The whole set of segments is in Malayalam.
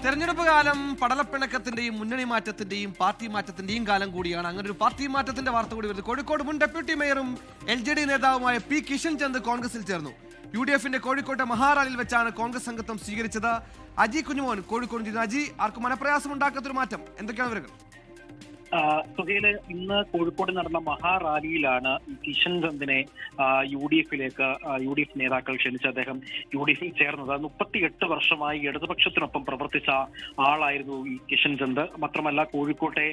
തെരഞ്ഞെടുപ്പ് കാലം പടലപ്പിണക്കത്തിന്റെയും മുന്നണി മാറ്റത്തിന്റെയും പാർട്ടി മാറ്റത്തിന്റെയും കാലം കൂടിയാണ്. അങ്ങനെ ഒരു പാർട്ടി മാറ്റത്തിന്റെ വാർത്ത കൂടി വരുന്നത്. കോഴിക്കോട് മുൻ ഡെപ്യൂട്ടി മേയറും LJD നേതാവുമായ പി കിഷൻ ചന്ദ് കോൺഗ്രസിൽ ചേർന്നു. UDFന്റെ കോഴിക്കോട്ടെ മഹാറാലിയിൽ വെച്ചാണ് കോൺഗ്രസ് അംഗത്വം സ്വീകരിച്ചത്. അജി കുഞ്ഞുമോൻ കോഴിക്കോട്. അജി, ആർക്കും മനപ്രയാസം ഉണ്ടാക്കാത്തൊരു മാറ്റം, എന്തൊക്കെയാണ് വിവരങ്ങൾ? സുഹേല്, ഇന്ന് കോഴിക്കോട് നടന്ന മഹാറാലിയിലാണ് കിഷൻ ചന്ദിനെ UDF നേതാക്കൾ ക്ഷണിച്ച് അദ്ദേഹം UDFിൽ ചേർന്നത്. 38 വർഷമായി ഇടതുപക്ഷത്തിനൊപ്പം പ്രവർത്തിച്ച ആളായിരുന്നു ഈ കിഷൻ ചന്ദ്. മാത്രമല്ല കോഴിക്കോട്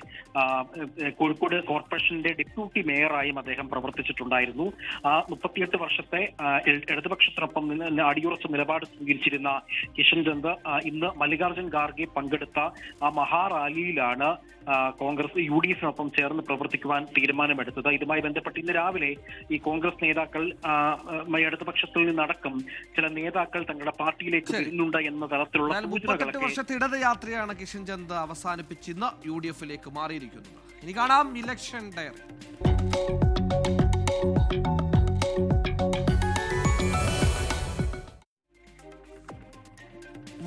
കോർപ്പറേഷന്റെ ഡെപ്യൂട്ടി മേയറായും അദ്ദേഹം പ്രവർത്തിച്ചിട്ടുണ്ടായിരുന്നു. 38 വർഷത്തെ ഇടതുപക്ഷത്തിനൊപ്പം അടിയുറച്ച നിലപാട് സ്വീകരിച്ചിരുന്ന കിഷൻ ചന്ദ് ഇന്ന് മല്ലികാർജ്ജുൻ ഖാർഗെ പങ്കെടുത്ത ആ മഹാറാലിയിലാണ് കോൺഗ്രസ് UDFിനൊപ്പം ചേർന്ന് പ്രവർത്തിക്കുവാൻ തീരുമാനമെടുത്തത്. ഇതുമായി ബന്ധപ്പെട്ട് ഇന്ന് രാവിലെ ഈ കോൺഗ്രസ് നേതാക്കൾ ഇടതുപക്ഷത്തിൽ നിന്നടക്കം ചില നേതാക്കൾ തങ്ങളുടെ പാർട്ടിയിലേക്ക് വരുന്നുണ്ട് എന്ന തരത്തിലുള്ള സൂചനകളൊക്കെ. വർഷത്തെ ഇടതുയാത്രയാണ് കിഷൻ ചന്ദ് അവസാനിപ്പിച്ച് ഇന്ന് UDFിലേക്ക് മാറിയിരിക്കുന്നത്. ഇനി കാണാം ഇലക്ഷൻ ഡയറി.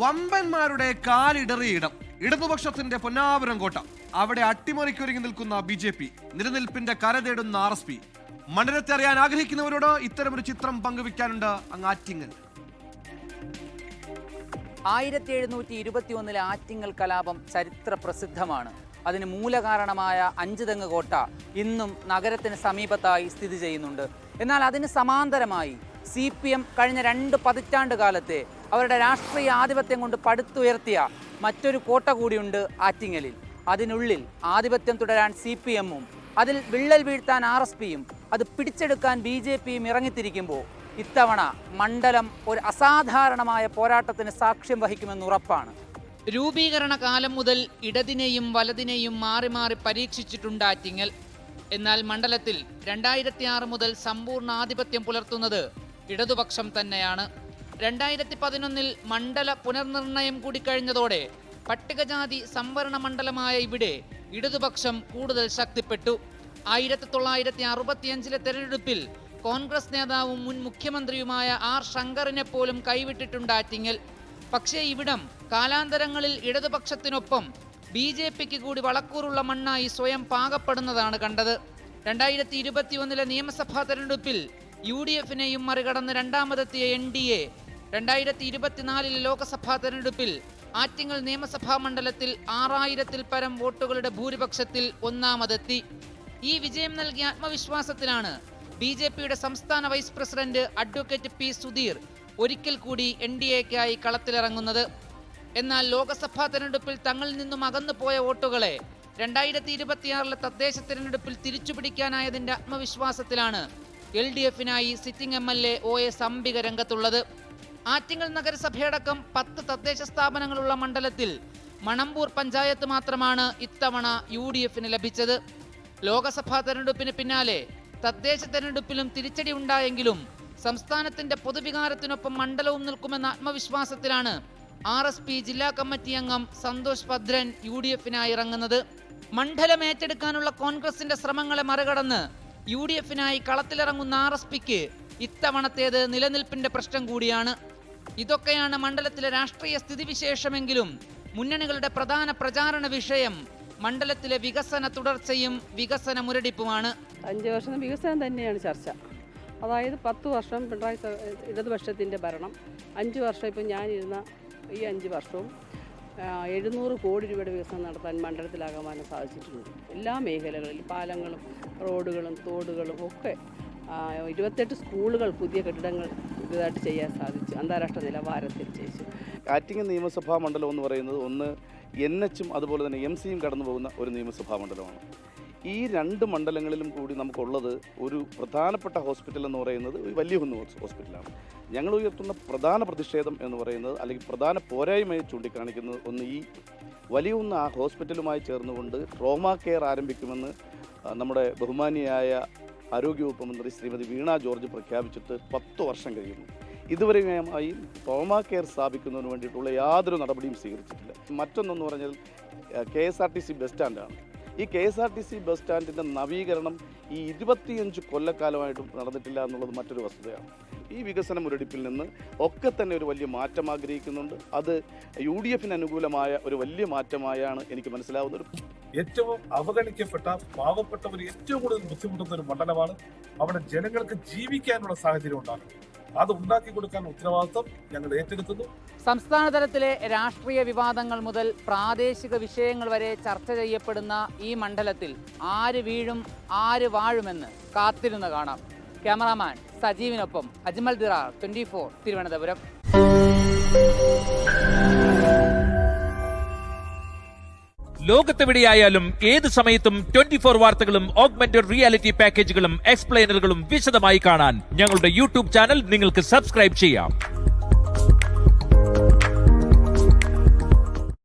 വമ്പന്മാരുടെ കാലിടറിയ ഇടം ഇടതുപക്ഷത്തിന്റെ പൊന്നാപുരം കോട്ട. അവിടെ അട്ടിമറിക്കൊരുങ്ങി നിൽക്കുന്ന BJP, നിലനിൽപ്പിന്റെ കരതേടുന്ന RSP. മണ്ഡലത്തെ അറിയാൻ ആഗ്രഹിക്കുന്നവരോട് ഇത്തരമൊരു ചിത്രം പങ്കുവയ്ക്കാനുണ്ട് ആറ്റിങ്ങൽ. 1721 ആറ്റിങ്ങൽ കലാപം ചരിത്ര പ്രസിദ്ധമാണ്. അതിന് മൂലകാരണമായ അഞ്ചുതെങ്ങ് കോട്ട ഇന്നും നഗരത്തിന് സമീപത്തായി സ്ഥിതി ചെയ്യുന്നുണ്ട്. എന്നാൽ അതിന് സമാന്തരമായി CPM കഴിഞ്ഞ 2 പതിറ്റാണ്ട് കാലത്തെ അവരുടെ രാഷ്ട്രീയ ആധിപത്യം കൊണ്ട് പടുത്തുയർത്തിയ മറ്റൊരു കോട്ട കൂടിയുണ്ട് ആറ്റിങ്ങലിൽ. അതിനുള്ളിൽ ആധിപത്യം തുടരാൻ CPMഉം അതിൽ വിള്ളൽ വീഴ്ത്താൻ RSPയും അത് പിടിച്ചെടുക്കാൻ BJPയും ഇറങ്ങിത്തിരിക്കുമ്പോൾ ഇത്തവണ മണ്ഡലം ഒരു അസാധാരണമായ പോരാട്ടത്തിന് സാക്ഷ്യം വഹിക്കുമെന്ന് ഉറപ്പാണ്. രൂപീകരണ കാലം മുതൽ ഇടതിനെയും വലതിനെയും മാറി മാറി പരീക്ഷിച്ചിട്ടുണ്ട് ആറ്റിങ്ങൽ. എന്നാൽ മണ്ഡലത്തിൽ 2006 മുതൽ സമ്പൂർണ്ണ ആധിപത്യം പുലർത്തുന്നത് ഇടതുപക്ഷം തന്നെയാണ്. 2011 മണ്ഡല പുനർനിർണയം കൂടി കഴിഞ്ഞതോടെ പട്ടികജാതി സംവരണ മണ്ഡലമായ ഇവിടെ ഇടതുപക്ഷം കൂടുതൽ ശക്തിപ്പെട്ടു. 1965 തെരഞ്ഞെടുപ്പിൽ കോൺഗ്രസ് നേതാവും മുൻ മുഖ്യമന്ത്രിയുമായ R ശങ്കറിനെ പോലും കൈവിട്ടിട്ടുണ്ട് ആറ്റിങ്ങൽ. പക്ഷേ ഇവിടം കാലാന്തരങ്ങളിൽ ഇടതുപക്ഷത്തിനൊപ്പം BJPക്ക് കൂടി വളക്കൂറുള്ള മണ്ണായി സ്വയം പാകപ്പെടുന്നതാണ് കണ്ടത്. 2021 നിയമസഭാ തെരഞ്ഞെടുപ്പിൽ UDFിനെയും മറികടന്ന് രണ്ടാമതെത്തിയ NDA 2024 ലോക്സഭാ തെരഞ്ഞെടുപ്പിൽ ആറ്റിങ്ങൽ നിയമസഭാ മണ്ഡലത്തിൽ 6000-ൽ പരം വോട്ടുകളുടെ ഭൂരിപക്ഷത്തിൽ ഒന്നാമതെത്തി. ഈ വിജയം നൽകിയ ആത്മവിശ്വാസത്തിലാണ് BJPയുടെ സംസ്ഥാന vice president advocate P Sudheer ഒരിക്കൽ കൂടി NDAക്കായി കളത്തിലിറങ്ങുന്നത്. എന്നാൽ ലോക്സഭാ തെരഞ്ഞെടുപ്പിൽ തങ്ങളിൽ നിന്നും അകന്നുപോയ വോട്ടുകളെ 2026 തദ്ദേശ തെരഞ്ഞെടുപ്പിൽ തിരിച്ചുപിടിക്കാനായതിന്റെ ആത്മവിശ്വാസത്തിലാണ് LDFനായി സിറ്റിംഗ് MLA OS അംബിക രംഗത്തുള്ളത്. ആറ്റിങ്ങൽ നഗരസഭയടക്കം 10 തദ്ദേശ സ്ഥാപനങ്ങളുള്ള മണ്ഡലത്തിൽ മണമ്പൂർ പഞ്ചായത്ത് മാത്രമാണ് ഇത്തവണ UDFന് ലഭിച്ചത്. ലോക്സഭാ തെരഞ്ഞെടുപ്പിന് പിന്നാലെ തദ്ദേശ തെരഞ്ഞെടുപ്പിലും തിരിച്ചടി ഉണ്ടായെങ്കിലും സംസ്ഥാനത്തിന്റെ പൊതുവികാരത്തിനൊപ്പം മണ്ഡലവും നിൽക്കുമെന്ന ആത്മവിശ്വാസത്തിലാണ് RSP ജില്ലാ കമ്മിറ്റി അംഗം സന്തോഷ് ഭദ്രൻ UDFനായി ഇറങ്ങുന്നത്. മണ്ഡലം ഏറ്റെടുക്കാനുള്ള കോൺഗ്രസിന്റെ ശ്രമങ്ങളെ മറികടന്ന് UDFനായി കളത്തിലിറങ്ങുന്ന RSPക്ക് ഇത്തവണത്തേത് നിലനിൽപ്പിന്റെ പ്രശ്നം കൂടിയാണ്. ഇതൊക്കെയാണ് മണ്ഡലത്തിലെ രാഷ്ട്രീയ സ്ഥിതിവിശേഷമെങ്കിലും മുന്നണികളുടെ പ്രധാന പ്രചാരണ വിഷയം മണ്ഡലത്തിലെ വികസന തുടർച്ചയും വികസന മുരടിപ്പുമാണ്. 5 വർഷം വികസനം തന്നെയാണ് ചർച്ച. അതായത് 10 വർഷം പിണറായി ഇടതുപക്ഷത്തിൻ്റെ ഭരണം, 5 വർഷം ഇപ്പം ഞാനിരുന്ന ഈ 5 വർഷവും 700 കോടി രൂപയുടെ വികസനം നടത്താൻ മണ്ഡലത്തിലാകാനും സാധിച്ചിട്ടുണ്ട്. എല്ലാ മേഖലകളിലും പാലങ്ങളും റോഡുകളും തോടുകളും ഒക്കെ 28 സ്കൂളുകൾ, പുതിയ കെട്ടിടങ്ങൾ പുതിയതായിട്ട് ചെയ്യാൻ സാധിച്ചു. അന്താരാഷ്ട്ര നിലവാരത്തിൽ ചെയ്തു. ആറ്റിങ്ങൽ നിയമസഭാ മണ്ഡലം എന്ന് പറയുന്നത് ഒന്ന് NHും അതുപോലെ തന്നെ MC കടന്നു പോകുന്ന ഒരു നിയമസഭാ മണ്ഡലമാണ്. ഈ 2 മണ്ഡലങ്ങളിലും കൂടി നമുക്കുള്ളത് ഒരു പ്രധാനപ്പെട്ട ഹോസ്പിറ്റൽ എന്ന് പറയുന്നത് വലിയകുന്ന് ഹോസ്പിറ്റലാണ്. ഞങ്ങൾ ഉയർത്തുന്ന പ്രധാന പ്രതിഷേധം എന്ന് പറയുന്നത്, അല്ലെങ്കിൽ പ്രധാന പോരായ്മയെ ചൂണ്ടിക്കാണിക്കുന്നത്, ഒന്ന് ഈ വലിയകുന്ന് ആ ഹോസ്പിറ്റലുമായി ചേർന്നുകൊണ്ട് ട്രോമ കെയർ ആരംഭിക്കുമെന്ന് നമ്മുടെ ബഹുമാനിയായ ആരോഗ്യവകുപ്പ് മന്ത്രി ശ്രീമതി വീണ ജോർജ് പ്രഖ്യാപിച്ചിട്ട് 10 വർഷം കഴിയുന്നു. ഇതുവരെയുമായി ട്രോമ കെയർ സ്ഥാപിക്കുന്നതിന് വേണ്ടിയിട്ടുള്ള യാതൊരു നടപടിയും സ്വീകരിച്ചിട്ടില്ല. മറ്റൊന്നെന്ന് പറഞ്ഞാൽ KSRTC ബസ് സ്റ്റാൻഡാണ്. ഈ KSRTC ബസ് സ്റ്റാൻഡിൻ്റെ നവീകരണം ഈ 25 കൊല്ലക്കാലമായിട്ടും നടന്നിട്ടില്ല എന്നുള്ളത് മറ്റൊരു വസ്തുതയാണ്. ഈ വികസന മുരടിപ്പിൽ നിന്ന് ഒക്കെ തന്നെ ഒരു വലിയ മാറ്റം ആഗ്രഹിക്കുന്നുണ്ട്. അത് UDFന് അനുകൂലമായ ഒരു വലിയ മാറ്റമായാണ് എനിക്ക് മനസ്സിലാവുന്നത്. ഏറ്റവും അവഗണിക്കപ്പെട്ട പാവപ്പെട്ടവർ ഏറ്റവും കൂടുതൽ ബുദ്ധിമുട്ടുന്ന ഒരു മണ്ഡലമാണ്. അവിടെ ജനങ്ങൾക്ക് ജീവിക്കാനുള്ള സാഹചര്യം ഉണ്ടാകും. അത് ഉണ്ടാക്കി കൊടുക്കാൻ ഉത്തരവാദിത്വം ഞങ്ങൾ ഏറ്റെടുക്കുന്നു. സംസ്ഥാന തലത്തിലെ രാഷ്ട്രീയ വിവാദങ്ങൾ മുതൽ പ്രാദേശിക വിഷയങ്ങൾ വരെ ചർച്ച ചെയ്യപ്പെടുന്ന ഈ മണ്ഡലത്തിൽ ആര് വീഴും ആര് വാഴുമെന്ന് കാത്തിരുന്ന് കാണാം. ക്യാമറാമാൻ സജീവിനൊപ്പം അജ്മൽ ദിറാർ, 24 തിരുവനന്തപുരം. ലോകത്തെവിടെയായാലും ഏത് സമയത്തും 24 വാർത്തകളും ഓഗ്മെന്റഡ് റിയാലിറ്റി പാക്കേജുകളും എക്സ്പ്ലെയിനറുകളും വിശദമായി കാണാൻ ഞങ്ങളുടെ യൂട്യൂബ് ചാനൽ നിങ്ങൾക്ക് സബ്സ്ക്രൈബ് ചെയ്യാം.